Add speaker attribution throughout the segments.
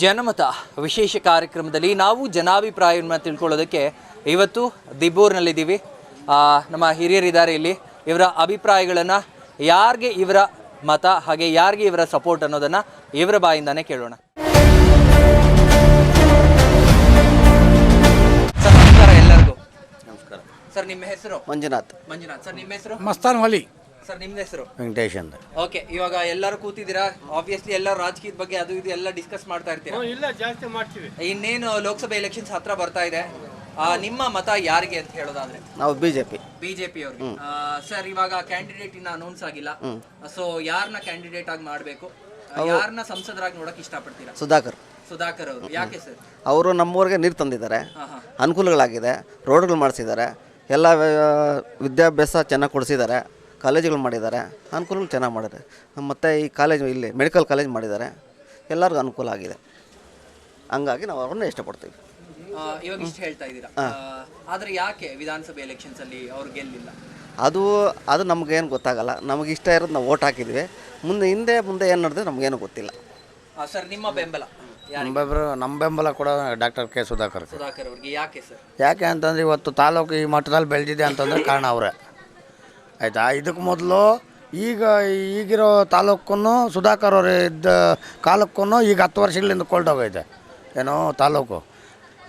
Speaker 1: ಜನಮತ ವಿಶೇಷ ಕಾರ್ಯಕ್ರಮದಲ್ಲಿ ನಾವು ಜನಾಭಿಪ್ರಾಯವನ್ನು ತಿಳ್ಕೊಳ್ಳೋದಕ್ಕೆ ಇವತ್ತು ದಿಬ್ಬೂರಿನಲ್ಲಿದ್ದೀವಿ. ನಮ್ಮ ಹಿರಿಯರಿದ್ದಾರೆ ಇಲ್ಲಿ. ಇವರ ಅಭಿಪ್ರಾಯಗಳನ್ನು ಯಾರಿಗೆ ಇವರ ಮತ ಹಾಗೆ ಯಾರಿಗೆ ಇವರ ಸಪೋರ್ಟ್ ಅನ್ನೋದನ್ನು ಇವರ ಬಾಯಿಂದಾನೇ ಕೇಳೋಣ. ಸರ್ ನಮಸ್ಕಾರ ಎಲ್ಲರಿಗೂ.
Speaker 2: ನಮಸ್ಕಾರ
Speaker 1: ಸರ್. ನಿಮ್ಮ ಹೆಸರು?
Speaker 2: ಮಂಜುನಾಥ್.
Speaker 1: ಸರ್ ನಿಮ್ಮ ಹೆಸರು?
Speaker 3: ಮಸ್ತಾನ್ ವಲಿ.
Speaker 1: ಸರ್ ನಿಮ್ದು ಹೆಸರು?
Speaker 2: ವೆಂಕಟೇಶ್ ಅಂತ.
Speaker 1: ಓಕೆ, ಇವಾಗ ಎಲ್ಲರೂ ಕೂತಿದ್ದೀರಾ, ಆಬ್ವಿಯಸ್ಲಿ ಎಲ್ಲ ರಾಜಕೀಯದ ಬಗ್ಗೆ ಅದು ಇದು ಎಲ್ಲ ಡಿಸ್ಕಸ್ ಮಾಡ್ತಾ ಇರ್ತೀರಾ.
Speaker 3: ಇಲ್ಲ, ಜಾಸ್ತಿ ಮಾಡ್ತೀವಿ.
Speaker 1: ಇನ್ನೇನು ಲೋಕಸಭೆ ಎಲೆಕ್ಷನ್ಸ್ ಹತ್ರ ಬರ್ತಾ ಇದೆ. ನಿಮ್ಮ ಮತ ಯಾರಿಗೆ ಅಂತ ಹೇಳೋದಾದ್ರೆ?
Speaker 2: ನಾವು ಬಿಜೆಪಿ
Speaker 1: ಅವ್ರಿಗೆ. ಸರ್, ಇವಾಗ ಕ್ಯಾಂಡಿಡೇಟ್ ಇನ್ನ ಅನೌನ್ಸ್ ಆಗಿಲ್ಲ. ಸೊ ಯಾರನ್ನ ಕ್ಯಾಂಡಿಡೇಟ್ ಆಗಿ ಮಾಡಬೇಕು, ಯಾರನ್ನ ಸಂಸದರಾಗಿ ನೋಡಕ್ ಇಷ್ಟಪಡ್ತೀರಾ? ಸುಧಾಕರ್ ಅವರು. ಯಾಕೆ ಸರ್? ಅವರು
Speaker 2: ನಮ್ಮೂರಿಗೆ ನೀರು ತಂದಿದ್ದಾರೆ, ಅನುಕೂಲಗಳಾಗಿದೆ, ರೋಡ್ಗಳು ಮಾಡಿಸಿದ್ದಾರೆ, ಎಲ್ಲ ವಿದ್ಯಾಭ್ಯಾಸ ಚೆನ್ನಾಗಿ ಕೊಡಿಸಿದ್ದಾರೆ, ಕಾಲೇಜುಗಳು ಮಾಡಿದ್ದಾರೆ, ಅನುಕೂಲಗಳು ಚೆನ್ನಾಗಿ ಮಾಡಿದ್ದಾರೆ. ಮತ್ತು ಈ ಕಾಲೇಜು ಇಲ್ಲಿ ಮೆಡಿಕಲ್ ಕಾಲೇಜ್ ಮಾಡಿದ್ದಾರೆ, ಎಲ್ಲರಿಗೂ ಅನುಕೂಲ ಆಗಿದೆ. ಹಂಗಾಗಿ ನಾವು ಅವ್ರನ್ನ ಇಷ್ಟಪಡ್ತೀವಿ.
Speaker 1: ಇವಾಗ ಇಷ್ಟು ಹೇಳ್ತಾ ಇದ್ದೀರಾ, ಆದರೆ ಯಾಕೆ ವಿಧಾನಸಭೆ ಎಲೆಕ್ಷನ್ಸ್ ಅಲ್ಲಿ ಅವ್ರು ಗೆಲ್ಲಿಲ್ಲ?
Speaker 2: ಅದು ನಮಗೇನು ಗೊತ್ತಾಗಲ್ಲ. ನಮಗೆ ಇಷ್ಟ ಇರೋದು ನಾವು ಓಟ್ ಹಾಕಿದ್ವಿ. ಮುಂದೆ ಏನು ನಡೆದ್ರೆ ನಮಗೇನು ಗೊತ್ತಿಲ್ಲ.
Speaker 1: ಸರ್, ನಿಮ್ಮ ಬೆಂಬಲ?
Speaker 4: ನಮ್ಮ ಬೆಂಬಲ ಕೂಡ ಡಾಕ್ಟರ್ ಕೆ ಸುಧಾಕರ್
Speaker 1: ಅವ್ರಿಗೆ. ಯಾಕೆ ಸರ್?
Speaker 4: ಯಾಕೆ ಅಂತಂದರೆ ಇವತ್ತು ತಾಲೂಕು ಈ ಮಟ್ಟದಲ್ಲಿ ಬೆಳೆದಿದೆ ಅಂತಂದರೆ ಕಾರಣ ಅವರೇ. ಆಯಿತಾ? ಇದಕ್ಕೆ ಮೊದಲು ಈಗಿರೋ ತಾಲೂಕನ್ನು ಸುಧಾಕರ್ ಅವರು ಇದ್ದ ಕಾಲಕ್ಕೂ ಈಗ 10 ವರ್ಷಗಳಿಂದ ಕೊಳ್ಳೋಗೈತೆ ಏನೋ ತಾಲೂಕು.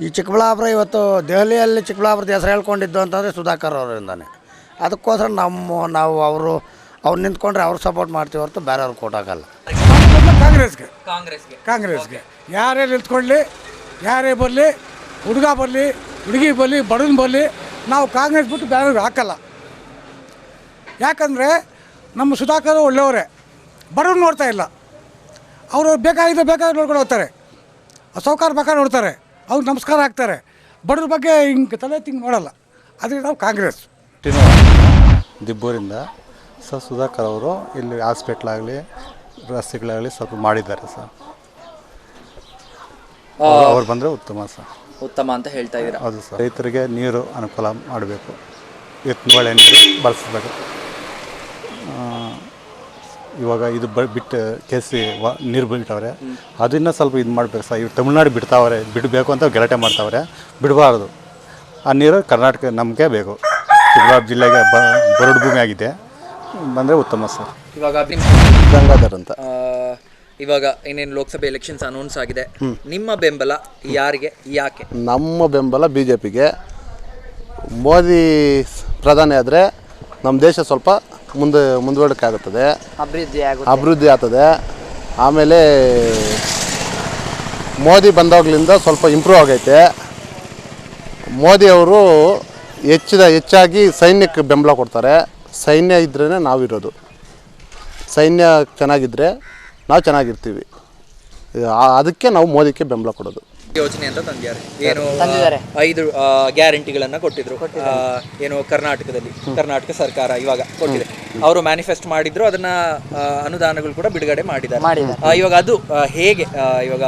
Speaker 4: ಈ ಚಿಕ್ಕಬಳ್ಳಾಪುರ ಇವತ್ತು ದೆಹಲಿಯಲ್ಲಿ ಚಿಕ್ಕಬಳ್ಳಾಪುರದ ಹೆಸರು ಹೇಳ್ಕೊಂಡಿದ್ದು ಅಂತಂದರೆ ಸುಧಾಕರ್ ಅವರಿಂದಾನೆ. ಅದಕ್ಕೋಸ್ಕರ ನಾವು ಅವ್ರು ನಿಂತ್ಕೊಂಡ್ರೆ ಅವ್ರು ಸಪೋರ್ಟ್ ಮಾಡ್ತೀವಿ ಹೊರತು ಬೇರೆಯವ್ರಿಗೆ ಕೊಟ್ಟಾಗಲ್ಲ.
Speaker 3: ಕಾಂಗ್ರೆಸ್ಗೆ ಯಾರೇ ನಿಂತ್ಕೊಳ್ಳಿ, ಯಾರೇ ಬರಲಿ, ಹುಡುಗ ಬರಲಿ, ಹುಡುಗಿ ಬರಲಿ, ಬಡವನ ಬರಲಿ, ನಾವು ಕಾಂಗ್ರೆಸ್ ಬಿಟ್ಟು ಬೇರೆಯವ್ರಿಗೆ ಹಾಕಲ್ಲ. ಯಾಕಂದರೆ ನಮ್ಮ ಸುಧಾಕರ್ ಒಳ್ಳೆಯವರೇ, ಬಡವ್ರು ನೋಡ್ತಾ ಇಲ್ಲ. ಅವರು ಬೇಕಾಗಿದ್ದ ನೋಡ್ಕೊಂಡು ಹೋಗ್ತಾರೆ, ಸೌಕಾರ ಬೇಕಾದ್ರೆ ನೋಡ್ತಾರೆ, ಅವ್ರು ನಮಸ್ಕಾರ ಹಾಕ್ತಾರೆ. ಬಡವ್ರ ಬಗ್ಗೆ ಹಿಂಗೆ ತಲೆ ತಿಂಗ್ ನೋಡಲ್ಲ. ಅದಕ್ಕೆ ನಾವು ಕಾಂಗ್ರೆಸ್.
Speaker 5: ದಿಬ್ಬೂರಿಂದ ಸುಧಾಕರ್ ಅವರು ಇಲ್ಲಿ ಹಾಸ್ಪಿಟ್ಲಾಗಲಿ ರಸ್ತೆಗಳಾಗಲಿ ಸ್ವಲ್ಪ ಮಾಡಿದ್ದಾರೆ ಸರ್. ಅವ್ರು ಬಂದರೆ ಉತ್ತಮ
Speaker 1: ಅಂತ ಹೇಳ್ತಾ ಇದ್ದೀರಾ?
Speaker 5: ಹೌದು ಸರ್. ರೈತರಿಗೆ ನೀರು ಅನುಕೂಲ ಮಾಡಬೇಕು, ಒಳ್ಳೆ ನೀರು ಬಳಸಬೇಕು. ಇವಾಗ ಇದು ಬಿಟ್ಟು ಕೆಸಿ ನೀರು ಬಿಟ್ಟವ್ರೆ, ಅದನ್ನು ಸ್ವಲ್ಪ ಇದು ಮಾಡಬೇಕು ಸರ್. ಇವು ತಮಿಳ್ನಾಡು ಬಿಡಬೇಕು ಅಂತ ಗಲಾಟೆ ಮಾಡ್ತಾವ್ರೆ, ಬಿಡಬಾರ್ದು. ಆ ನೀರು ಕರ್ನಾಟಕ ನಮಗೆ ಬೇಕು. ಚಿಕ್ಕಬಳ್ಳಾಪುರ ಜಿಲ್ಲೆಗೆ ಬರಡು ಭೂಮಿ ಆಗಿದೆ, ಬಂದರೆ ಉತ್ತಮ ಸರ್.
Speaker 1: ಇವಾಗ
Speaker 5: ಗಂಗಾಧರ್ ಅಂತ.
Speaker 1: ಇವಾಗ ಇನ್ನೇನು ಲೋಕಸಭೆ ಎಲೆಕ್ಷನ್ಸ್ ಅನೌನ್ಸ್ ಆಗಿದೆ. ನಿಮ್ಮ ಬೆಂಬಲ ಯಾರಿಗೆ, ಯಾಕೆ?
Speaker 6: ನಮ್ಮ ಬೆಂಬಲ ಬಿಜೆಪಿಗೆ. ಮೋದಿ ಪ್ರಧಾನಿ ಆದರೆ ನಮ್ಮ ದೇಶ ಸ್ವಲ್ಪ ಮುಂದುವರಿಕೆ ಆಗುತ್ತದೆ, ಅಭಿವೃದ್ಧಿ ಆಗ್ತದೆ. ಆಮೇಲೆ ಮೋದಿ ಬಂದಾಗಲಿಂದ ಸ್ವಲ್ಪ ಇಂಪ್ರೂವ್ ಆಗೈತೆ. ಮೋದಿಯವರು ಹೆಚ್ಚಾಗಿ ಸೈನ್ಯಕ್ಕೆ ಬೆಂಬಲ ಕೊಡ್ತಾರೆ. ಸೈನ್ಯ ಇದ್ರೇ ನಾವಿರೋದು. ಸೈನ್ಯ ಚೆನ್ನಾಗಿದ್ದರೆ ನಾವು ಚೆನ್ನಾಗಿರ್ತೀವಿ. ಅದಕ್ಕೆ ನಾವು ಮೋದಿಗೆ ಬೆಂಬಲ ಕೊಡೋದು.
Speaker 1: ಯೋಜನೆ ಅಂತ ತಂದಿದ್ದಾರೆ, ಏನು 5 ಗ್ಯಾರಂಟಿಗಳನ್ನು ಕೊಟ್ಟಿದ್ರು. ಏನು ಕರ್ನಾಟಕ ಸರ್ಕಾರ ಇವಾಗ ಕೊಟ್ಟಿದೆ. ಅವರು ಮ್ಯಾನಿಫೆಸ್ಟ್ ಮಾಡಿದ್ರು, ಅದನ್ನ ಅನುದಾನಗಳು ಕೂಡ ಬಿಡುಗಡೆ ಮಾಡಿದ್ದಾರೆ. ಇವಾಗ ಅದು ಹೇಗೆ ಇವಾಗ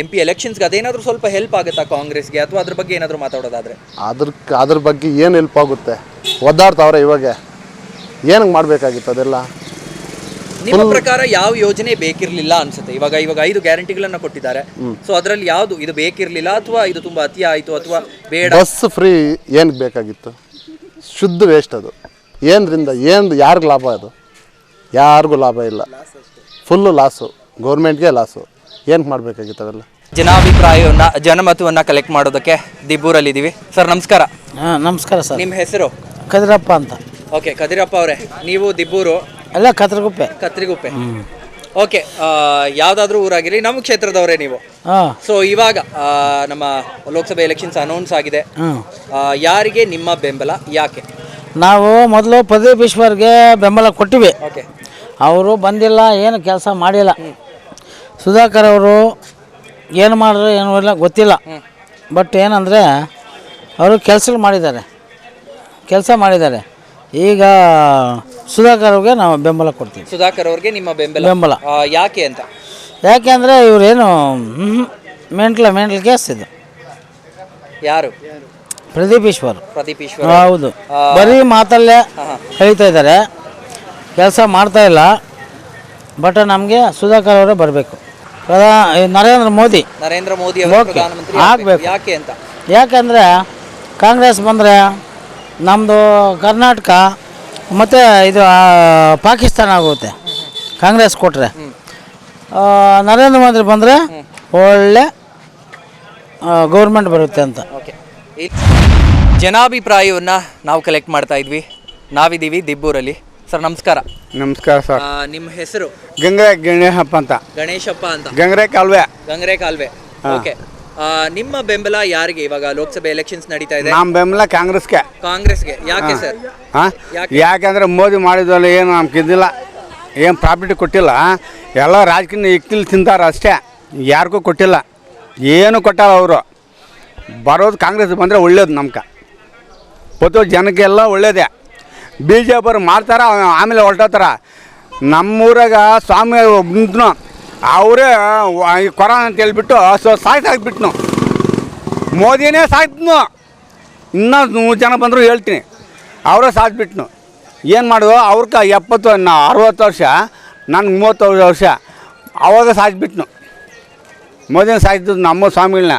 Speaker 1: MP ಎಲೆಕ್ಷನ್ಸ್ಗೆ ಅದೇನಾದರೂ ಸ್ವಲ್ಪ ಹೆಲ್ಪ್ ಆಗುತ್ತಾ ಕಾಂಗ್ರೆಸ್ಗೆ, ಅಥವಾ ಅದ್ರ ಬಗ್ಗೆ ಏನಾದರೂ ಮಾತಾಡೋದಾದ್ರೆ?
Speaker 6: ಅದ್ರ ಬಗ್ಗೆ ಏನು ಹೆಲ್ಪ್ ಆಗುತ್ತೆ? ಒದ್ದಾಡ್ತಾವ್ರೆ. ಇವಾಗ ಏನಕ್ಕೆ ಮಾಡಬೇಕಾಗಿತ್ತು ಅದೆಲ್ಲ?
Speaker 1: ನಿಮ್ಮ ಪ್ರಕಾರ ಯಾವ ಯೋಜನೆ ಬೇಕಿರಲಿಲ್ಲ ಅನ್ಸುತ್ತೆ? ಇವಾಗ 5 ಗ್ಯಾರಂಟಿಗಳನ್ನ ಕೊಟ್ಟಿದ್ದಾರೆ. ಸೊ ಅದರಲ್ಲಿ ಯಾವುದು ಇದು ಬೇಕಿರಲಿಲ್ಲ, ಅಥವಾ ಇದು ತುಂಬಾ ಅತಿ ಆಯಿತು, ಅಥವಾ ಬೇಡ?
Speaker 6: ಬಸ್ ಫ್ರೀ ಏನಕ್ಕೆ ಬೇಕಾಗಿತ್ತು? ಶುದ್ಧ ವೇಸ್ಟ್ ಅದು. ಯಾರಿಗೂ ಲಾಭ? ಅದು ಯಾರಿಗೂ ಲಾಭ ಇಲ್ಲ, ಫುಲ್ಲು ಲಾಸು, ಗೌರ್ಮೆಂಟ್ಗೆ ಲಾಸು. ಏನಕ್ಕೆ ಮಾಡಬೇಕಾಗಿತ್ತು ಅವೆಲ್ಲ?
Speaker 1: ಜನಾಭಿಪ್ರಾಯವನ್ನು, ಜನಮತವನ್ನು ಕಲೆಕ್ಟ್ ಮಾಡೋದಕ್ಕೆ ದಿಬ್ಬೂರಲ್ಲಿದ್ದೀವಿ. ಸರ್ ನಮಸ್ಕಾರ.
Speaker 4: ನಮಸ್ಕಾರ ಸರ್.
Speaker 1: ನಿಮ್ಮ ಹೆಸರು?
Speaker 4: ಕದಿರಪ್ಪ ಅಂತ.
Speaker 1: ಓಕೆ, ಕದಿರಪ್ಪ ಅವರೇ, ನೀವು ದಿಬ್ಬೂರು?
Speaker 4: ಅಲ್ಲ, ಕತ್ರಿಗುಪ್ಪೆ.
Speaker 1: ಓಕೆ, ಯಾವುದಾದ್ರೂ ಊರಾಗಿರಿ, ನಮ್ಮ ಕ್ಷೇತ್ರದವರೇ ನೀವು. ಸೊ ಇವಾಗ ನಮ್ಮ ಲೋಕಸಭೆ ಎಲೆಕ್ಷನ್ಸ್ ಅನೌನ್ಸ್ ಆಗಿದೆ. ಯಾರಿಗೆ ನಿಮ್ಮ ಬೆಂಬಲ, ಯಾಕೆ?
Speaker 4: ನಾವು ಮೊದಲು ಪ್ರದೀಪ್ ಈಶ್ವರ್ಗೆ ಬೆಂಬಲ ಕೊಟ್ಟಿವಿ.
Speaker 1: ಓಕೆ,
Speaker 4: ಅವರು ಬಂದಿಲ್ಲ, ಏನು ಕೆಲಸ ಮಾಡಿಲ್ಲ. ಸುಧಾಕರ್ ಅವರು ಏನು ಮಾಡಿದ್ರು ಏನೂ ಇಲ್ಲ ಗೊತ್ತಿಲ್ಲ. ಬಟ್ ಏನಂದರೆ ಅವರು ಕೆಲಸ ಮಾಡಿದ್ದಾರೆ. ಈಗ ಸುಧಾಕರ್ ಅವ್ರಿಗೆ ನಾವು ಬೆಂಬಲ ಕೊಡ್ತೀವಿ.
Speaker 1: ಸುಧಾಕರ್ ಅವ್ರಿಗೆ ನಿಮ್ಮ ಬೆಂಬಲ ಯಾಕೆ ಅಂತ?
Speaker 4: ಯಾಕೆ ಅಂದರೆ ಇವರೇನು ಮೆಂಟಲ್ ಕೇಸ್ ಇದು.
Speaker 1: ಯಾರು?
Speaker 4: ಪ್ರದೀಪ್ ಈಶ್ವರ್. ಹೌದು, ಬರೀ ಮಾತಲ್ಲೇ ಕಳೀತಾ ಇದ್ದಾರೆ, ಕೆಲಸ ಮಾಡ್ತಾ ಇಲ್ಲ. ಬಟ್ ನಮಗೆ ಸುಧಾಕರ್ ಅವರೇ ಬರಬೇಕು.
Speaker 7: ನರೇಂದ್ರ ಮೋದಿ
Speaker 1: ನರೇಂದ್ರ ಮೋದಿ ಅವರು ಪ್ರಧಾನಮಂತ್ರಿ
Speaker 7: ಆಗ್ಬೇಕು.
Speaker 1: ಯಾಕೆ ಅಂತ?
Speaker 7: ಯಾಕಂದರೆ ಕಾಂಗ್ರೆಸ್ ಬಂದರೆ ನಮ್ಮದು ಕರ್ನಾಟಕ ಮತ್ತು ಇದು ಪಾಕಿಸ್ತಾನ ಆಗುತ್ತೆ ಕಾಂಗ್ರೆಸ್ ಕೊಟ್ಟರೆ. ನರೇಂದ್ರ ಮೋದಿ ಬಂದರೆ ಒಳ್ಳೆ ಗೌರ್ಮೆಂಟ್ ಬರುತ್ತೆ ಅಂತ.
Speaker 1: ಓಕೆ, ಜನಾಭಿಪ್ರಾಯವನ್ನು ನಾವು ಕಲೆಕ್ಟ್ ಮಾಡ್ತಾ ಇದ್ವಿ. ನಾವಿದ್ದೀವಿ ದಿಬ್ಬೂರಲ್ಲಿ. ಸರ್ ನಮಸ್ಕಾರ.
Speaker 8: ನಮಸ್ಕಾರ ಸರ್.
Speaker 1: ನಿಮ್ಮ ಹೆಸರು?
Speaker 8: ಗಣೇಶಪ್ಪ ಅಂತ.
Speaker 1: ಗಣೇಶಪ್ಪ ಅಂತ.
Speaker 8: ಗಂಗರೆ ಕಾಲುವೆ.
Speaker 1: ಗಂಗರೆ ಕಾಲುವೆ. ಓಕೆ, ನಿಮ್ಮ ಬೆಂಬಲ ಯಾರಿಗೆ? ಇವಾಗ ಲೋಕಸಭೆ ಎಲೆಕ್ಷನ್ಸ್ ನಡೀತಾ ಇದೆ.
Speaker 8: ನಮ್ಮ ಬೆಂಬಲ ಕಾಂಗ್ರೆಸ್ಗೆ.
Speaker 1: ಕಾಂಗ್ರೆಸ್ಗೆ. ಯಾಕೆ ಸರ್?
Speaker 8: ಯಾಕಂದ್ರೆ ಮೋದಿ ಮಾಡಿದ್ವಲ್ಲ ಏನು ನಮ್ಗೆ ಇದ್ದಿಲ್ಲ, ಏನು ಪ್ರಾಫಿಟ್ ಕೊಟ್ಟಿಲ್ಲ. ಎಲ್ಲ ರಾಜಕೀಯ ಇಕ್ಕಿಲ್ ತಿಂತಾರೆ ಅಷ್ಟೇ, ಯಾರಿಗೂ ಕೊಟ್ಟಿಲ್ಲ, ಏನು ಕೊಟ್ಟಲ್ಲ. ಅವರು ಬರೋದು ಕಾಂಗ್ರೆಸ್ ಬಂದರೆ ಒಳ್ಳೇದು ನಮ್ಗೆ, ಗೊತ್ತು ಜನಕ್ಕೆಲ್ಲ ಒಳ್ಳೇದೇ. ಬಿ ಜೆ ಪಿಯವ್ರು ಮಾಡ್ತಾರೆ, ಆಮೇಲೆ ಹೊರಟೋತಾರ. ನಮ್ಮೂರಾಗ ಸ್ವಾಮಿ ನಿಂತನು, ಅವರೇ ಈ ಕೊರೋನಾ ಅಂತ ಹೇಳ್ಬಿಟ್ಟು ಸಾಯ್ತಾಕ್ಬಿಟ್ನು. ಮೋದಿನೇ ಸಾಯ್ತನು. ಇನ್ನೂ 100 ಜನ ಬಂದರೂ ಹೇಳ್ತೀನಿ, ಅವರೇ ಸಾಯ್ಬಿಟ್ನು. ಏನು ಮಾಡೋದು? ಅವ್ರಿಗೆ 60 ವರ್ಷ, ನನಗೆ 30 ವರ್ಷ. ಆವಾಗ ಸಾಯ್ಬಿಟ್ನು. ಮೋದಿನ ಸಾಯ್ತು ನಮ್ಮ ಸ್ವಾಮಿಗಳನ್ನ.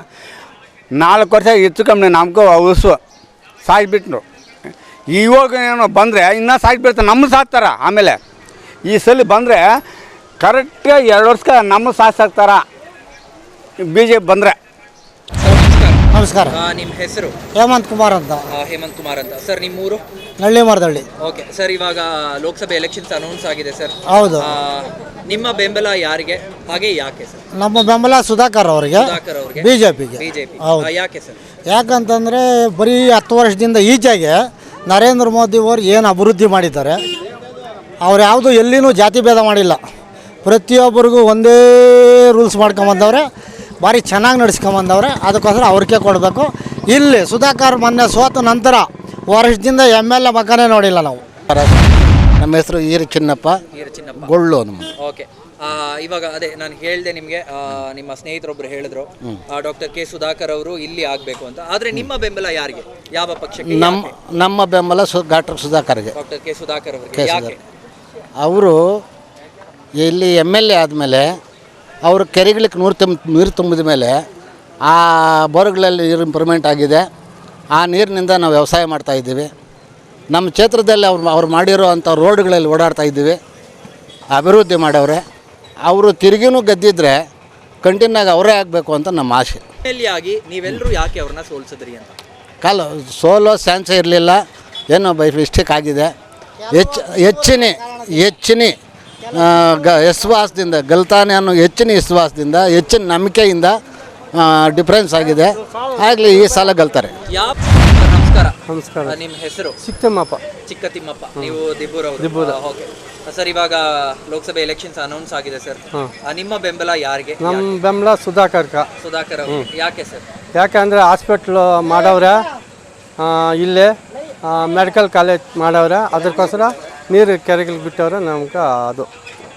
Speaker 8: 4 ವರ್ಷ ಹೆಚ್ಚು ಕಮ್ಮಿ ನಮಗೂ ಉಸು ಸಾಯ್ಬಿಟ್ರು. ಇವಾಗ ಏನೋ ಬಂದರೆ ಇನ್ನೂ ಸಾಯ್ಬಿಡ್ತಾರೆ, ನಮ್ಮ ಸಾಕ್ತಾರ. ಆಮೇಲೆ ಈ ಸಲ ಬಂದರೆ ಕರೆಕ್ಟಾಗಿ 2 ವರ್ಷಕ್ಕೆ ನಮ್ಮ ಸಾಕ್ತಾರ ಬಿ ಜೆ ಪಿ ಬಂದರೆ.
Speaker 7: ನಮಸ್ಕಾರ.
Speaker 1: ನಿಮ್ಮ ಹೆಸರು?
Speaker 7: ಹೇಮಂತ್ ಕುಮಾರ್ ಅಂತ.
Speaker 1: ಹೇಮಂತ್ ಕುಮಾರ್ ಅಂತ. ಸರ್ ನಿಮ್ಮೂರು?
Speaker 7: ನಳ್ಳಿ ಮರದಳ್ಳಿ.
Speaker 1: ಓಕೆ ಸರ್, ಇವಾಗ ಲೋಕಸಭೆ ಎಲೆಕ್ಷನ್ಸ್ ಅನೌನ್ಸ್ ಆಗಿದೆ ಸರ್.
Speaker 7: ಹೌದು.
Speaker 1: ನಿಮ್ಮ ಬೆಂಬಲ ಯಾರಿಗೆ, ಹಾಗೆ ಯಾಕೆ ಸರ್?
Speaker 7: ನಮ್ಮ ಬೆಂಬಲ ಸುಧಾಕರ್ ಅವರಿಗೆ,
Speaker 1: ಸುಧಾಕರ್ ಅವರಿಗೆ,
Speaker 7: ಬಿಜೆಪಿಗೆ. ಹೌದು.
Speaker 1: ಯಾಕೆ ಸರ್?
Speaker 7: ಯಾಕಂತಂದರೆ ಬರೀ 10 ವರ್ಷದಿಂದ ಈಚೆಗೆ ನರೇಂದ್ರ ಮೋದಿ ಅವರು ಏನು ಅಭಿವೃದ್ಧಿ ಮಾಡಿದ್ದಾರೆ, ಅವ್ರು ಯಾವುದು ಎಲ್ಲಿನೂ ಜಾತಿ ಭೇದ ಮಾಡಿಲ್ಲ. ಪ್ರತಿಯೊಬ್ಬರಿಗೂ ಒಂದೇ ರೂಲ್ಸ್ ಮಾಡ್ಕೊಂಬಂದವ್ರೆ, ಭಾರಿ ಚೆನ್ನಾಗಿ ನಡೆಸ್ಕೊಂಬಂದವ್ರೆ. ಅದಕ್ಕೋಸ್ಕರ ಅವ್ರಿಗೆ ಕೊಡಬೇಕು. ಇಲ್ಲಿ ಸುಧಾಕರ್ ಮೊನ್ನೆ ಸೋತ ನಂತರ ವರ್ಷದಿಂದ MLA ಮಕ್ಕನೇ ನೋಡಿಲ್ಲ ನಾವು. ನಮ್ಮ ಹೆಸರು ಈರ ಚಿನ್ನಪ್ಪ, ಗೊಳ್ಳು ನಮ್ಮ.
Speaker 1: ಓಕೆ, ಇವಾಗ ಅದೇ ನಾನು ಹೇಳಿದೆ ನಿಮಗೆ, ನಿಮ್ಮ ಸ್ನೇಹಿತರೊಬ್ಬರು ಹೇಳಿದ್ರು ಡಾಕ್ಟರ್ ಕೆ ಸುಧಾಕರ್ ಅವರು ಇಲ್ಲಿ ಆಗಬೇಕು ಅಂತ. ಆದರೆ ನಿಮ್ಮ ಬೆಂಬಲ ಯಾರಿಗೆ, ಯಾವ ಪಕ್ಷಕ್ಕೆ?
Speaker 7: ನಮ್ಮ ಬೆಂಬಲ ಡಾಕ್ಟರ್ ಸುಧಾಕರ್ಗೆ.
Speaker 1: ಡಾಕ್ಟರ್ ಕೆ ಸುಧಾಕರ್ ಅವರಿಗೆ. ಯಾಕೆ?
Speaker 7: ಅವರು ಇಲ್ಲಿ MLA ಆದಮೇಲೆ ಅವರು ಕೆರೆಗಳಿಗೆ ನೀರು ತುಂಬಿದ ಮೇಲೆ ಆ ಬೋರ್ಗಳಲ್ಲಿ ನೀರು ಇಂಪ್ರೂವ್ಮೆಂಟ್ ಆಗಿದೆ. ಆ ನೀರಿನಿಂದ ನಾವು ವ್ಯವಸಾಯ ಮಾಡ್ತಾಯಿದ್ದೀವಿ. ನಮ್ಮ ಕ್ಷೇತ್ರದಲ್ಲಿ ಅವ್ರು ಮಾಡಿರೋ ಅಂಥ ರೋಡ್ಗಳಲ್ಲಿ ಓಡಾಡ್ತಾ ಇದ್ದೀವಿ. ಅಭಿವೃದ್ಧಿ ಮಾಡವ್ರೆ. ಅವರು ತಿರುಗಿನೂ ಗೆದ್ದಿದ್ರೆ ಕಂಟಿನ್ಯಾಗಿ ಅವರೇ ಆಗಬೇಕು ಅಂತ ನಮ್ಮ ಆಸೆ.
Speaker 1: ಆಗಿ ನೀವೆಲ್ಲರೂ ಯಾಕೆ ಅವ್ರನ್ನ ಸೋಲ್ಸಿದ್ರಿ ಅಂತ?
Speaker 7: ಸೋಲೋ ಚಾನ್ಸೇ ಇರಲಿಲ್ಲ, ಏನೋ ಬೈ ಮಿಸ್ಟೇಕ್ ಆಗಿದೆ. ಹೆಚ್ಚಿನ ವಿಶ್ವಾಸದಿಂದ ಗೆಲ್ತಾನೆ ಅನ್ನೋ ಹೆಚ್ಚಿನ ವಿಶ್ವಾಸದಿಂದ, ಹೆಚ್ಚಿನ ನಂಬಿಕೆಯಿಂದ ಡಿಫ್ರೆನ್ಸ್ ಆಗಿದೆ. ಆಗಲಿ ಈ ಸಲ ಗೆಲ್ತಾರೆ.
Speaker 1: ನಮಸ್ಕಾರ.
Speaker 9: ನಮಸ್ಕಾರ.
Speaker 1: ನಿಮ್ಮ ಹೆಸರು?
Speaker 9: ಚಿಕ್ಕತಿಮ್ಮಪ್ಪ.
Speaker 1: ಚಿಕ್ಕತಿಮ್ಮಪ್ಪ. ನೀವು ದಿಬ್ಬೂರವರು? ಓಕೆ ಸರ್, ಇವಾಗ ಲೋಕಸಭೆ ಎಲೆಕ್ಷನ್ಸ್ ಅನೌನ್ಸ್ ಆಗಿದೆ ಸರ್. ನಿಮ್ಮ ಬೆಂಬಲ ಯಾರಿಗೆ?
Speaker 9: ನಮ್ಮ ಬೆಂಬಲ ಸುಧಾಕರ್
Speaker 1: ಅವರು. ಯಾಕೆ ಸರ್?
Speaker 9: ಯಾಕಂದರೆ ಹಾಸ್ಪಿಟ್ಲ್ ಮಾಡವ್ರೆ, ಇಲ್ಲೇ ಮೆಡಿಕಲ್ ಕಾಲೇಜ್ ಮಾಡವ್ರೆ. ಅದಕ್ಕೋಸ್ಕರ ನೀರು ಕೆರೆಗಳಿಗೆ ಬಿಟ್ಟವ್ರೆ ನಮ್ಗೆ. ಅದು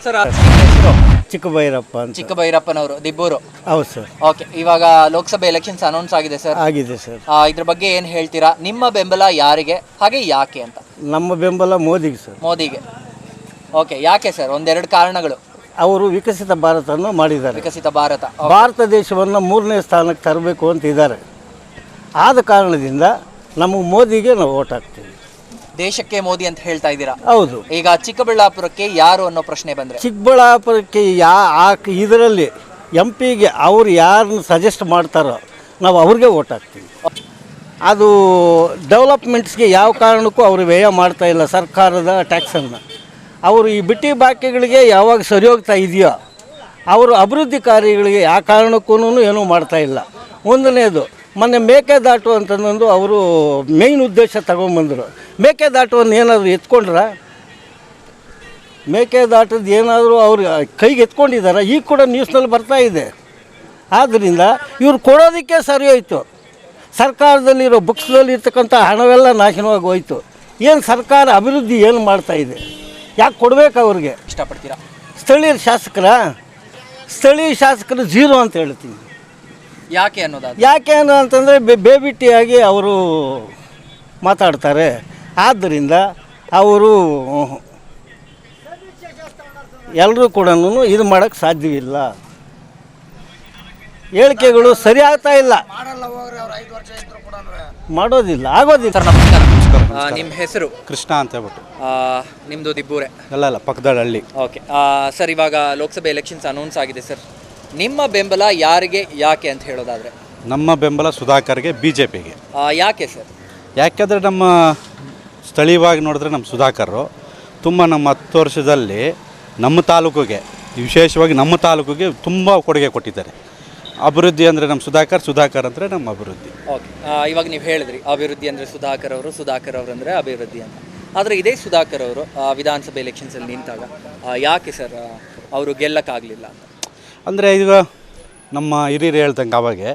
Speaker 1: ಸರ್ ಹೆಸರು?
Speaker 7: ಚಿಕ್ಕಬೈರಪ್ಪ ಅಂತ.
Speaker 1: ಚಿಕ್ಕಬೈರಪ್ಪನವರು, ದಿಬ್ಬೂರು.
Speaker 7: ಹೌದು ಸರ್.
Speaker 1: ಓಕೆ, ಇವಾಗ ಲೋಕಸಭೆ ಎಲೆಕ್ಷನ್ಸ್ ಅನೌನ್ಸ್ ಆಗಿದೆ ಸರ್.
Speaker 7: ಆಗಿದೆ ಸರ್.
Speaker 1: ಇದ್ರ ಬಗ್ಗೆ ಏನು ಹೇಳ್ತೀರಾ? ನಿಮ್ಮ ಬೆಂಬಲ ಯಾರಿಗೆ, ಹಾಗೆ ಯಾಕೆ ಅಂತ?
Speaker 7: ನಮ್ಮ ಬೆಂಬಲ ಮೋದಿಗೆ ಸರ್.
Speaker 1: ಮೋದಿಗೆ. ಓಕೆ, ಯಾಕೆ ಸರ್? ಒಂದೆರಡು ಕಾರಣಗಳು.
Speaker 7: ಅವರು ವಿಕಸಿತ ಭಾರತವನ್ನು ಮಾಡಿದ್ದಾರೆ.
Speaker 1: ವಿಕಸಿತ ಭಾರತ,
Speaker 7: ಭಾರತ ದೇಶವನ್ನು 3ನೇ ಸ್ಥಾನಕ್ಕೆ ತರಬೇಕು ಅಂತ ಇದ್ದಾರೆ. ಆದ ಕಾರಣದಿಂದ ನಮ್ಮ ಮೋದಿಗೆ ನಾವು ಓಟ್ ಹಾಕ್ತೀವಿ.
Speaker 1: ದೇಶಕ್ಕೆ ಮೋದಿ ಅಂತ ಹೇಳ್ತಾ ಇದ್ದೀರಾ?
Speaker 7: ಹೌದು.
Speaker 1: ಈಗ ಚಿಕ್ಕಬಳ್ಳಾಪುರಕ್ಕೆ ಯಾರು ಅನ್ನೋ ಪ್ರಶ್ನೆ ಬಂದರೆ,
Speaker 7: ಚಿಕ್ಕಬಳ್ಳಾಪುರಕ್ಕೆ ಇದರಲ್ಲಿ MP ಗೆ ಅವ್ರು ಯಾರನ್ನ ಸಜೆಸ್ಟ್ ಮಾಡ್ತಾರೋ ನಾವು ಅವ್ರಿಗೆ ಓಟ್ ಹಾಕ್ತೀವಿ. ಅದು ಡೆವಲಪ್ಮೆಂಟ್ಸ್ಗೆ ಯಾವ ಕಾರಣಕ್ಕೂ ಅವರು ವ್ಯಯ ಮಾಡ್ತಾ ಇಲ್ಲ ಸರ್ಕಾರದ ಟ್ಯಾಕ್ಸನ್ನು. ಅವರು ಈ ಬಿಟ್ಟಿ ಬಾಕಿಗಳಿಗೆ ಯಾವಾಗ ಸರಿ ಹೋಗ್ತಾ ಇದೆಯೋ ಅವರು ಅಭಿವೃದ್ಧಿ ಕಾರ್ಯಗಳಿಗೆ ಯಾವ ಕಾರಣಕ್ಕೂ ಏನೂ ಮಾಡ್ತಾ ಇಲ್ಲ. ಒಂದನೇದು, ಮೊನ್ನೆ ಮೇಕೆದಾಟು ಅಂತಂದು ಅವರು ಮೇಯ್ನ್ ಉದ್ದೇಶ ತಗೊಂಬಂದರು. ಮೇಕೆದಾಟುವನ್ನು ಏನಾದರೂ ಎತ್ಕೊಂಡ್ರೆ, ಮೇಕೆದಾಟದ್ದು ಏನಾದರೂ ಅವ್ರು ಕೈಗೆ ಎತ್ಕೊಂಡಿದ್ದಾರೆ. ಈಗ ಕೂಡ ನ್ಯೂಸ್ನಲ್ಲಿ ಬರ್ತಾ ಇದೆ. ಆದ್ದರಿಂದ ಇವ್ರು ಕೊಡೋದಕ್ಕೆ ಸರಿ ಹೋಯಿತು. ಸರ್ಕಾರದಲ್ಲಿರೋ ಬುಕ್ಸ್ದಲ್ಲಿ ಇರ್ತಕ್ಕಂಥ ಹಣವೆಲ್ಲ ನಾಶನವಾಗಿ ಹೋಯಿತು. ಏನು ಸರ್ಕಾರ ಅಭಿವೃದ್ಧಿ ಏನು ಮಾಡ್ತಾಯಿದೆ? ಯಾಕೆ ಕೊಡಬೇಕು ಅವ್ರಿಗೆ?
Speaker 1: ಇಷ್ಟಪಡ್ತೀರಾ?
Speaker 7: ಸ್ಥಳೀಯ ಶಾಸಕರು 0 ಅಂತ ಹೇಳ್ತೀನಿ.
Speaker 1: ಯಾಕೆ ಅನ್ನೋದು?
Speaker 7: ಯಾಕೆ ಅಂತಂದರೆ ಬೇಬಿಟ್ಟಿಯಾಗಿ ಅವರು ಮಾತಾಡ್ತಾರೆ. ಆದ್ದರಿಂದ ಅವರು ಎಲ್ಲರೂ ಕೂಡ ಇದು ಮಾಡೋಕ್ಕೆ ಸಾಧ್ಯವಿಲ್ಲ. ಹೇಳಿಕೆಗಳು ಸರಿ ಆಗ್ತಾ ಇಲ್ಲ, ಮಾಡೋದಿಲ್ಲ, ಆಗೋದಿಲ್ಲ.
Speaker 1: ಸರ್ ನಮಸ್ಕಾರ. ನಿಮ್ಮ ಹೆಸರು?
Speaker 5: ಕೃಷ್ಣ ಅಂತ ಹೇಳ್ಬಿಟ್ಟು.
Speaker 1: ನಿಮ್ಮದು ದಿಬ್ಬೂರೆ?
Speaker 5: ಅಲ್ಲ ಪಕ್ಕದ ಹಳ್ಳಿ.
Speaker 1: ಓಕೆ ಸರ್, ಇವಾಗ ಲೋಕಸಭೆ ಎಲೆಕ್ಷನ್ಸ್ ಅನೌನ್ಸ್ ಆಗಿದೆ ಸರ್. ನಿಮ್ಮ ಬೆಂಬಲ ಯಾರಿಗೆ, ಯಾಕೆ ಅಂತ ಹೇಳೋದಾದರೆ?
Speaker 5: ನಮ್ಮ ಬೆಂಬಲ ಸುಧಾಕರ್ಗೆ, BJPಗೆ.
Speaker 1: ಯಾಕೆ ಸರ್?
Speaker 5: ಯಾಕೆಂದರೆ ನಮ್ಮ ಸ್ಥಳೀಯವಾಗಿ ನೋಡಿದ್ರೆ ನಮ್ಮ ಸುಧಾಕರ್ ತುಂಬ ನಮ್ಮ 10 ವರ್ಷದಲ್ಲಿ ನಮ್ಮ ತಾಲೂಕಿಗೆ, ವಿಶೇಷವಾಗಿ ನಮ್ಮ ತಾಲೂಕಿಗೆ ತುಂಬ ಕೊಡುಗೆ ಕೊಟ್ಟಿದ್ದಾರೆ. ಅಭಿವೃದ್ಧಿ ಅಂದರೆ ನಮ್ಮ ಸುಧಾಕರ್ ಅಂದರೆ ನಮ್ಮ ಅಭಿವೃದ್ಧಿ.
Speaker 1: ಓಕೆ, ಇವಾಗ ನೀವು ಹೇಳಿದ್ರಿ ಅಭಿವೃದ್ಧಿ ಅಂದರೆ ಸುಧಾಕರ್ ಅವರು ಅಂದರೆ ಅಭಿವೃದ್ಧಿ ಅಂತ. ಆದರೆ ಇದೇ ಸುಧಾಕರ್ ಅವರು ವಿಧಾನಸಭೆ ಎಲೆಕ್ಷನ್ಸಲ್ಲಿ ನಿಂತಾಗ ಯಾಕೆ ಸರ್ ಅವರು ಗೆಲ್ಲಕ್ಕಾಗಲಿಲ್ಲ ಅಂತ?
Speaker 5: ಅಂದರೆ ಈಗ ನಮ್ಮ ಹಿರಿಯರು ಹೇಳ್ದಂಗೆ ಅವಾಗೆ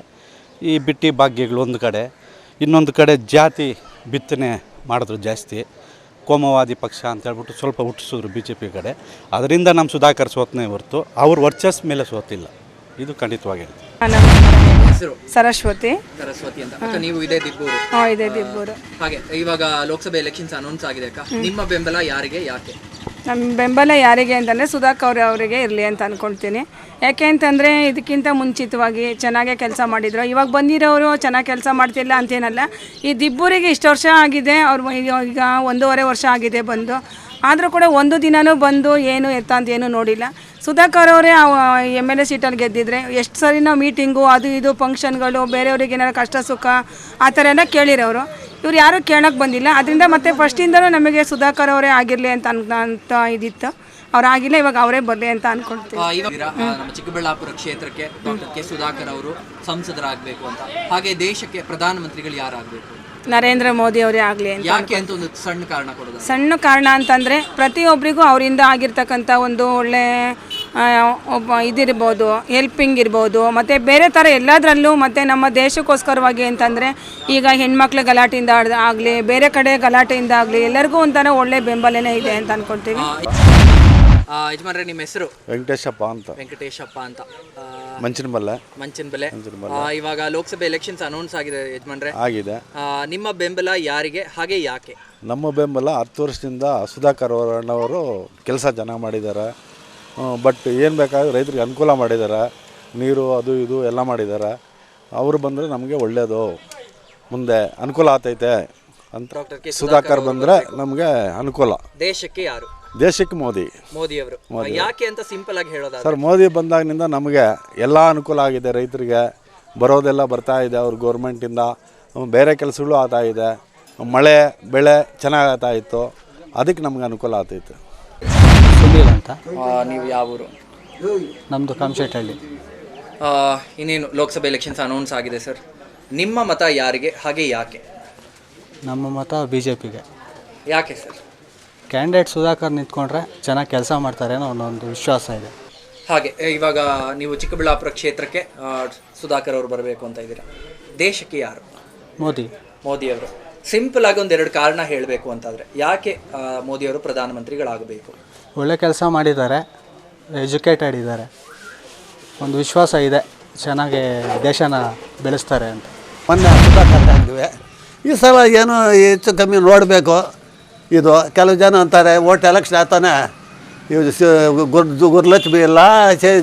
Speaker 5: ಈ ಬಿಟ್ಟಿ ಭಾಗ್ಯಗಳು ಒಂದು ಕಡೆ, ಇನ್ನೊಂದು ಕಡೆ ಜಾತಿ ಬಿತ್ತನೆ ಮಾಡಿದ್ರು ಜಾಸ್ತಿ, ಕೋಮವಾದಿ ಪಕ್ಷ ಅಂತ ಹೇಳ್ಬಿಟ್ಟು ಸ್ವಲ್ಪ ಹುಟ್ಟಿಸಿದ್ರು BJP ಕಡೆ. ಅದರಿಂದ ನಮ್ಮ ಸುಧಾಕರ್ ಸೋತನೇ ಹೊರತು ಅವ್ರ ವರ್ಚಸ್ ಮೇಲೆ ಸೋತಿಲ್ಲ, ಇದು ಖಂಡಿತವಾಗಿ.
Speaker 1: ಹೆಸರು?
Speaker 10: ಸರಸ್ವತಿ
Speaker 1: ಅಂತ. ಅಕ್ಕ, ನೀವು ಇದೇ ದಿಬ್ಬೂರು?
Speaker 10: ಇದೆ ದಿಬ್ಬೂರು.
Speaker 1: ಹಾಗೆ ಇವಾಗ ಲೋಕಸಭೆ ಎಲೆಕ್ಷನ್ಸ್ ಅನೌನ್ಸ್ ಆಗಿದೆ ಅಕ್ಕ, ನಿಮ್ಮ ಬೆಂಬಲ ಯಾರಿಗೆ, ಯಾಕೆ?
Speaker 10: ನಮ್ಮ ಬೆಂಬಲ ಯಾರಿಗೆ ಅಂತಂದರೆ ಸುಧಾಕರ್ ಅವರಿಗೆ ಇರಲಿ ಅಂತ ಅಂದ್ಕೊಳ್ತೀನಿ. ಯಾಕೆ ಅಂತಂದರೆ ಇದಕ್ಕಿಂತ ಮುಂಚಿತವಾಗಿ ಚೆನ್ನಾಗೇ ಕೆಲಸ ಮಾಡಿದರು. ಇವಾಗ ಬಂದಿರೋರು ಚೆನ್ನಾಗಿ ಕೆಲಸ ಮಾಡ್ತಿಲ್ಲ ಅಂತೇನಲ್ಲ. ಈ ದಿಬ್ಬೂರಿಗೆ ಇಷ್ಟು ವರ್ಷ ಆಗಿದೆ, ಅವ್ರು ಈಗ 1.5 ವರ್ಷ ಆಗಿದೆ ಬಂದು. ಆದರೂ ಕೂಡ ಒಂದು ದಿನವೂ ಬಂದು ಏನು ಎತ್ತ ಅಂತ ಏನೂ ನೋಡಿಲ್ಲ. ಸುಧಾಕರ್ ಅವರೇ MLA ಸೀಟಲ್ಲಿ ಗೆದ್ದಿದ್ರೆ ಎಷ್ಟು ಸರಿ ನಾವು ಮೀಟಿಂಗು ಅದು ಇದು ಫಂಕ್ಷನ್ಗಳು, ಬೇರೆಯವ್ರಿಗೆ ಏನಾರು ಕಷ್ಟ ಸುಖ ಆ ಥರ ಎಲ್ಲ ಕೇಳಿರೋರು. ಇವ್ರು ಯಾರೂ ಕೇಳೋಕ್ಕೆ ಬಂದಿಲ್ಲ. ಅದರಿಂದ ಮತ್ತೆ ಫಸ್ಟಿಂದಲೂ ನಮಗೆ ಸುಧಾಕರ್ ಅವರೇ ಆಗಿರಲಿ ಅಂತ ಇದಿತ್ತು. ಅವ್ರು ಆಗಿಲ್ಲ, ಇವಾಗ ಅವರೇ ಬರಲಿ ಅಂತ ಅನ್ಕೊಳ್ತೀವಿ.
Speaker 1: ನಮ್ಮ ಚಿಕ್ಕಬಳ್ಳಾಪುರ ಕ್ಷೇತ್ರಕ್ಕೆ ಡಾಕ್ಟರ್ ಸುಧಾಕರ್ ಅವರು ಸಂಸದರಾಗಬೇಕು ಅಂತ, ಹಾಗೆ ದೇಶಕ್ಕೆ ಪ್ರಧಾನಮಂತ್ರಿಗಳು ಯಾರಾಗಬೇಕು?
Speaker 10: ನರೇಂದ್ರ ಮೋದಿ ಅವರೇ ಆಗಲಿ ಅಂತ.
Speaker 1: ಯಾಕೆ ಅಂತ ಒಂದು ಸಣ್ಣ ಕಾರಣ ಕೊಡೋದು?
Speaker 10: ಸಣ್ಣ ಕಾರಣ ಅಂತಂದರೆ ಪ್ರತಿಯೊಬ್ಬರಿಗೂ ಅವರಿಂದ ಆಗಿರ್ತಕ್ಕಂಥ ಒಂದು ಒಳ್ಳೆ ಇದಿರ್ಬೋದು, ಹೆಲ್ಪಿಂಗ್ ಇರ್ಬೋದು, ಮತ್ತು ಬೇರೆ ಥರ ಎಲ್ಲದರಲ್ಲೂ. ಮತ್ತು ನಮ್ಮ ದೇಶಕ್ಕೋಸ್ಕರವಾಗಿ ಅಂತಂದರೆ ಈಗ ಹೆಣ್ಮಕ್ಳ ಗಲಾಟೆಯಿಂದ ಆಗಲಿ, ಬೇರೆ ಕಡೆ ಗಲಾಟೆಯಿಂದ ಆಗಲಿ, ಎಲ್ಲರಿಗೂ ಒಂಥರ ಒಳ್ಳೆ ಬೆಂಬಲನೇ ಇದೆ ಅಂತ ಅಂದ್ಕೊಳ್ತೀವಿ.
Speaker 1: ಯಜಮಾನ್ರೆ, ನಿಮ್ಮ ಹೆಸರು?
Speaker 6: ವೆಂಕಟೇಶಪ್ಪ
Speaker 1: ಅಂತ.
Speaker 6: ಮಂಚನಬೆಲೆ.
Speaker 1: ಇವಾಗ ಲೋಕಸಭೆ ಎಲೆಕ್ಷನ್ಸ್ ಅನೌನ್ಸ್ ಆಗಿದೆ ಯಜಮಾನ್ರೆ,
Speaker 6: ಆಗಿದೆ.
Speaker 1: ನಿಮ್ಮ ಬೆಂಬಲ ಯಾರಿಗೆ, ಹಾಗೆ ಯಾಕೆ?
Speaker 6: ನಮ್ಮ ಬೆಂಬಲ 10 ವರ್ಷದಿಂದ ಸುಧಾಕರ್ ಅಣ್ಣವರು ಕೆಲಸ ಚೆನ್ನಾಗಿ ಮಾಡಿದ್ದಾರೆ. ಬಟ್ ಏನು ಬೇಕಾದ್ರೆ ರೈತರಿಗೆ ಅನುಕೂಲ ಮಾಡಿದ್ದಾರೆ, ನೀರು ಅದು ಇದು ಎಲ್ಲ ಮಾಡಿದ್ದಾರೆ. ಅವರು ಬಂದರೆ ನಮಗೆ ಒಳ್ಳೆಯದು, ಮುಂದೆ ಅನುಕೂಲ ಆಗ್ತೈತೆ ಅಂತ. ಸುಧಾಕರ್ ಬಂದರೆ ನಮಗೆ ಅನುಕೂಲ.
Speaker 1: ದೇಶಕ್ಕೆ ಯಾರು?
Speaker 6: ದೇಶಕ್ಕೆ ಮೋದಿ
Speaker 1: ಅವರು. ಯಾಕೆ ಅಂತ ಸಿಂಪಲ್ ಆಗಿ ಹೇಳೋದು
Speaker 6: ಸರ್, ಮೋದಿ ಬಂದಾಗಿನಿಂದ ನಮಗೆ ಎಲ್ಲ ಅನುಕೂಲ ಆಗಿದೆ. ರೈತರಿಗೆ ಬರೋದೆಲ್ಲ ಬರ್ತಾ ಇದೆ ಅವ್ರ ಗೌರ್ಮೆಂಟಿಂದ. ಬೇರೆ ಕೆಲಸಗಳು ಆಗ್ತಾ ಇದೆ, ಮಳೆ ಬೆಳೆ ಚೆನ್ನಾಗಿ ಆಗ್ತಾ ಇತ್ತು, ಅದಕ್ಕೆ ನಮ್ಗೆ ಅನುಕೂಲ ಆಗ್ತೈತೆ.
Speaker 7: ಸುನೀಲ್ ಅಂತ.
Speaker 1: ನೀವು ಯಾವ ಊರು?
Speaker 7: ನಮ್ಮದು ಕಾಮಶೆಟ್ಟಹಳ್ಳಿ.
Speaker 1: ಇನ್ನೇನು ಲೋಕಸಭೆ ಎಲೆಕ್ಷನ್ಸ್ ಅನೌನ್ಸ್ ಆಗಿದೆ ಸರ್, ನಿಮ್ಮ ಮತ ಯಾರಿಗೆ, ಹಾಗೆ ಯಾಕೆ?
Speaker 7: ನಮ್ಮ ಮತ BJPಗೆ.
Speaker 1: ಯಾಕೆ ಸರ್?
Speaker 7: ಕ್ಯಾಂಡಿಡೇಟ್ ಸುಧಾಕರ್ ನಿಂತ್ಕೊಂಡ್ರೆ ಚೆನ್ನಾಗಿ ಕೆಲಸ ಮಾಡ್ತಾರೆ ಅನ್ನೋ ಒಂದು ವಿಶ್ವಾಸ ಇದೆ.
Speaker 1: ಹಾಗೆ ಇವಾಗ ನೀವು ಚಿಕ್ಕಬಳ್ಳಾಪುರ ಕ್ಷೇತ್ರಕ್ಕೆ ಸುಧಾಕರ್ ಅವರು ಬರಬೇಕು ಅಂತ ಇದ್ದೀರಾ. ದೇಶಕ್ಕೆ ಯಾರು?
Speaker 7: ಮೋದಿ
Speaker 1: ಅವರು. ಸಿಂಪಲ್ ಆಗಿ ಒಂದೆರಡು ಕಾರಣ ಹೇಳಬೇಕು ಅಂತಾದರೆ ಯಾಕೆ ಮೋದಿಯವರು ಪ್ರಧಾನಮಂತ್ರಿಗಳಾಗಬೇಕು?
Speaker 7: ಒಳ್ಳೆ ಕೆಲಸ ಮಾಡಿದ್ದಾರೆ, ಎಜುಕೇಟೆಡ್ ಇದ್ದಾರೆ, ಒಂದು ವಿಶ್ವಾಸ ಇದೆ ಚೆನ್ನಾಗಿ ದೇಶನ ಬೆಳೆಸ್ತಾರೆ ಅಂತ.
Speaker 11: ಮೊನ್ನೆ ಸುಧಾಕರ್ ಆಗಿವೆ. ಈ ಸಲ ಏನು ಹೆಚ್ಚು ಕಮ್ಮಿ ನೋಡಬೇಕು. ಇದು ಕೆಲವು ಜನ ಅಂತಾರೆ ಓಟ್ ಎಲೆಕ್ಷನ್ ಆಗ್ತಾನೆ ಗುರುಲಕ್ಷ್ಮಿ ಇಲ್ಲ,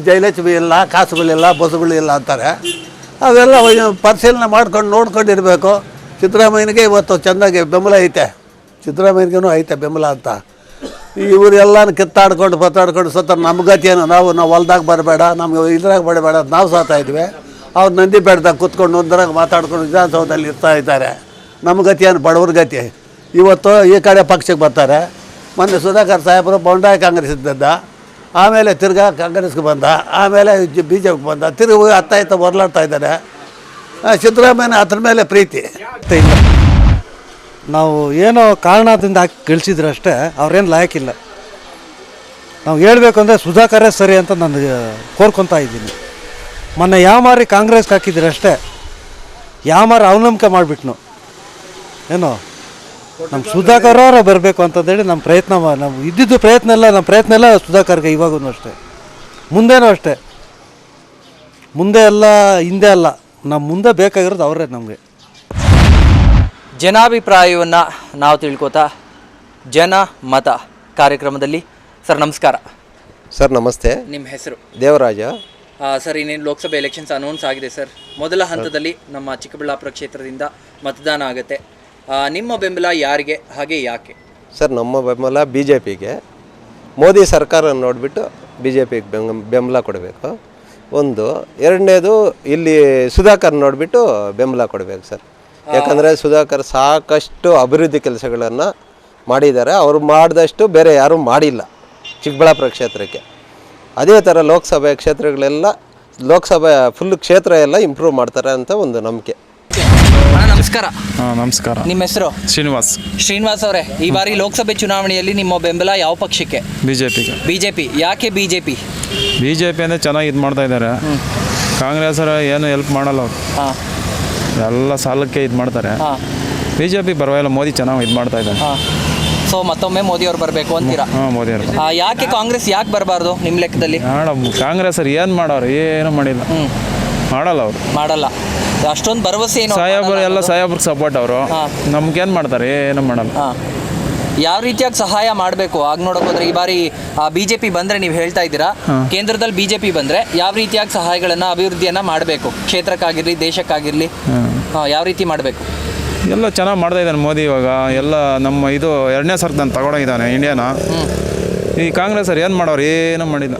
Speaker 11: ಜಯಲಕ್ಷ್ಮಿ ಇಲ್ಲ, ಕಾಸುಗಳಿಲ್ಲ, ಬಸ್ಸುಗಳಿಲ್ಲ ಅಂತಾರೆ. ಅವೆಲ್ಲ ಪರಿಶೀಲನೆ ಮಾಡ್ಕೊಂಡು ನೋಡ್ಕೊಂಡಿರಬೇಕು. ಸಿದ್ದರಾಮಯ್ಯನಿಗೆ ಇವತ್ತು ಚೆಂದಾಗಿ ಬೆಂಬಲ ಐತೆ, ಸಿದ್ದರಾಮಯ್ಯನಿಗೂ ಐತೆ ಬೆಂಬಲ ಅಂತ. ಇವರೆಲ್ಲನೂ ಕಿತ್ತಾಡ್ಕೊಂಡು ಸತ್ತ ನಮ್ಮ ಗತಿಯೇನು, ನಾವು ಹೊಲ್ದಾಗ ಬರಬೇಡ, ನಮ್ಗೆ ಇದ್ರಾಗ ಬರಬೇಡ, ನಾವು ಸಾತಾಯಿದ್ವಿ. ಅವ್ರು ನಂದಿ ಬೆಟ್ಟದಾಗ ಕೂತ್ಕೊಂಡು ಒಂದ್ರಾಗ ಮಾತಾಡ್ಕೊಂಡು ವಿಧಾನಸೌಧದಲ್ಲಿ ಇರ್ತಾ ಇದ್ದಾರೆ. ನಮ್ಮ ಗತಿಯೇನು, ಬಡವ್ರ ಗತಿ. ಇವತ್ತು ಈ ಕಡೆ ಪಕ್ಷಕ್ಕೆ ಬರ್ತಾರೆ. ಮೊನ್ನೆ ಸುಧಾಕರ್ ಸಾಹೇಬರು ಬಂಡಾಯ ಕಾಂಗ್ರೆಸ್ ಇದ್ದದ್ದ, ಆಮೇಲೆ ತಿರ್ಗಾ ಕಾಂಗ್ರೆಸ್ಗೆ ಬಂದ, ಆಮೇಲೆ BJPಗೆ ಬಂದ, ತಿರುಗಿ ಅತ್ತ ಹೊರಲಾಡ್ತಾ ಇದ್ದಾರೆ. ಸಿದ್ದರಾಮಯ್ಯನ ಅದ್ರ ಮೇಲೆ ಪ್ರೀತಿ
Speaker 9: ಇಲ್ಲ. ನಾವು ಏನೋ ಕಾರಣದಿಂದ ಹಾಕಿ ಕಳಿಸಿದ್ರೆ ಅಷ್ಟೇ, ಅವ್ರೇನು ಲಾಯಕ್ಕಿಲ್ಲ. ನಾವು ಹೇಳಬೇಕು ಅಂದರೆ ಸುಧಾಕರೇ ಸರಿ ಅಂತ ನಾನು ಕೋರ್ಕೊತಾ ಇದ್ದೀನಿ. ಮೊನ್ನೆ ಯಾಮಾರಿ ಕಾಂಗ್ರೆಸ್ಗೆ ಹಾಕಿದ್ರೆ ಅಷ್ಟೇ, ಯಾಮಾರಿ ಅವನಂಬಿಕೆ ಮಾಡಿಬಿಟ್ನು. ಏನೋ ನಮ್ಮ ಸುಧಾಕರ್ ಅವರೇ ಬರಬೇಕು ಅಂತಂದೇಳಿ ನಮ್ಮ ಪ್ರಯತ್ನ, ನಾವು ಇದ್ದಿದ್ದು ಪ್ರಯತ್ನ ಎಲ್ಲ ಸುಧಾಕರ್ಗೆ. ಇವಾಗೂ ಅಷ್ಟೇ, ಮುಂದೇನೂ ಅಷ್ಟೇ. ಮುಂದೆ ಎಲ್ಲ ಹಿಂದೆ ಅಲ್ಲ, ನಮ್ಮ ಮುಂದೆ ಬೇಕಾಗಿರೋದು ಅವರೇ ನಮಗೆ.
Speaker 1: ಜನಾಭಿಪ್ರಾಯವನ್ನು ನಾವು ತಿಳ್ಕೊತಾ ಜನ ಮತ ಕಾರ್ಯಕ್ರಮದಲ್ಲಿ. ಸರ್ ನಮಸ್ಕಾರ.
Speaker 12: ಸರ್ ನಮಸ್ತೆ.
Speaker 1: ನಿಮ್ಮ ಹೆಸರು?
Speaker 12: ದೇವರಾಜ.
Speaker 1: ಸರ್ ಇನ್ನೇನು ಲೋಕಸಭೆ ಎಲೆಕ್ಷನ್ಸ್ ಅನೌನ್ಸ್ ಆಗಿದೆ ಸರ್. ಮೊದಲ ಹಂತದಲ್ಲಿ ನಮ್ಮ ಚಿಕ್ಕಬಳ್ಳಾಪುರ ಕ್ಷೇತ್ರದಿಂದ ಮತದಾನ ಆಗುತ್ತೆ. ನಿಮ್ಮ ಬೆಂಬಲ ಯಾರಿಗೆ, ಹಾಗೆ ಯಾಕೆ?
Speaker 12: ಸರ್ ನಮ್ಮ ಬೆಂಬಲ ಬಿ ಜೆ ಪಿಗೆ. ಮೋದಿ ಸರ್ಕಾರ ನೋಡಿಬಿಟ್ಟು ಬಿ ಜೆ ಪಿಗೆ ಬೆಂಬಲ ಕೊಡಬೇಕು ಒಂದು. ಎರಡನೇದು ಇಲ್ಲಿ ಸುಧಾಕರ್ ನೋಡಿಬಿಟ್ಟು ಬೆಂಬಲ ಕೊಡಬೇಕು ಸರ್. ಯಾಕಂದರೆ ಸುಧಾಕರ್ ಸಾಕಷ್ಟು ಅಭಿವೃದ್ಧಿ ಕೆಲಸಗಳನ್ನು ಮಾಡಿದ್ದಾರೆ. ಅವರು ಮಾಡಿದಷ್ಟು ಬೇರೆ ಯಾರೂ ಮಾಡಿಲ್ಲ ಚಿಕ್ಕಬಳ್ಳಾಪುರ ಕ್ಷೇತ್ರಕ್ಕೆ. ಅದೇ ಥರ ಲೋಕಸಭೆ ಕ್ಷೇತ್ರಗಳೆಲ್ಲ ಲೋಕಸಭೆ ಫುಲ್ ಕ್ಷೇತ್ರ ಎಲ್ಲ ಇಂಪ್ರೂವ್ ಮಾಡ್ತಾರೆ ಅಂತ ಒಂದು ನಂಬಿಕೆ.
Speaker 1: ನಮಸ್ಕಾರ.
Speaker 13: ನಮಸ್ಕಾರ.
Speaker 1: ನಿಮ್ಮ ಹೆಸರು?
Speaker 13: ಶ್ರೀನಿವಾಸ್
Speaker 1: ಅವರೇ, ಈ ಬಾರಿ ಲೋಕಸಭೆ ಚುನಾವಣೆಯಲ್ಲಿ ನಿಮ್ಮ ಬೆಂಬಲ ಯಾವ ಪಕ್ಷಕ್ಕೆ? ಬಿಜೆಪಿ. ಯಾಕೆ ಬಿಜೆಪಿ?
Speaker 13: ಬಿಜೆಪಿ ಅಂದರೆ ಚೆನ್ನಾಗಿ ಇದು ಮಾಡ್ತಾ ಇದ್ದಾರೆ. ಕಾಂಗ್ರೆಸ್ ಏನು ಹೆಲ್ಪ್ ಮಾಡಲ್ಲ ಅವರು, ಎಲ್ಲ ಸಾಲಕ್ಕೆ ಇದು ಮಾಡ್ತಾರೆ. ಬಿಜೆಪಿ ಪರವಾಗಿಲ್ಲ, ಮೋದಿ ಚೆನ್ನಾಗಿ ಇದು ಮಾಡ್ತಾ ಇದ್ದಾರೆ.
Speaker 1: ಸೊ ಮತ್ತೊಮ್ಮೆ ಮೋದಿ ಅವ್ರು ಬರಬೇಕು ಅಂತೀರಾ?
Speaker 13: ಮೋದಿ ಅವರು.
Speaker 1: ಯಾಕೆ ಕಾಂಗ್ರೆಸ್ ಯಾಕೆ ಬರಬಾರ್ದು ನಿಮ್ಮ ಲೆಕ್ಕದಲ್ಲಿ?
Speaker 13: ಕಾಂಗ್ರೆಸ್ ಏನು ಮಾಡೋರು, ಏನು ಮಾಡಿಲ್ಲ, ಮಾಡಲ್ಲ ಅವರು,
Speaker 1: ಮಾಡಲ್ಲ. ಅಷ್ಟೊಂದು ಭರವಸೆ ಏನು?
Speaker 13: ಸಾಹೇಬರು ಎಲ್ಲ ಸಾಹೇಬ್ರಿಗೆ ಸಪೋರ್ಟ್ ಅವರು, ನಮ್ಗೇನು ಮಾಡ್ತಾರೆ, ಏನು ಮಾಡಲ್ಲ.
Speaker 1: ಯಾವ ರೀತಿಯಾಗಿ ಸಹಾಯ ಮಾಡಬೇಕು ಆಗ ನೋಡೋಕೆ ಹೋದ್ರೆ ಈ ಬಾರಿ ಬಿಜೆಪಿ ಬಂದರೆ ನೀವು ಹೇಳ್ತಾ ಇದ್ದೀರಾ, ಕೇಂದ್ರದಲ್ಲಿ ಬಿಜೆಪಿ ಬಂದರೆ ಯಾವ ರೀತಿಯಾಗಿ ಸಹಾಯಗಳನ್ನು ಅಭಿವೃದ್ಧಿಯನ್ನು ಮಾಡಬೇಕು, ಕ್ಷೇತ್ರಕ್ಕಾಗಿರಲಿ ದೇಶಕ್ಕಾಗಿರಲಿ, ಯಾವ ರೀತಿ ಮಾಡಬೇಕು?
Speaker 13: ಎಲ್ಲ ಚೆನ್ನಾಗಿ ಮಾಡ್ತಾ ಇದ್ದಾನೆ ಮೋದಿ. ಇವಾಗ ಎಲ್ಲ ನಮ್ಮ ಇದು 2ನೇ ಸರ್ತಿ ನಾನು ತಗೊಂಡೋಗಿದ್ದಾನೆ ಇಂಡಿಯಾನ. ಈ ಕಾಂಗ್ರೆಸ್ ಏನು ಮಾಡೋರು, ಏನೂ ಮಾಡಿಲ್ಲ.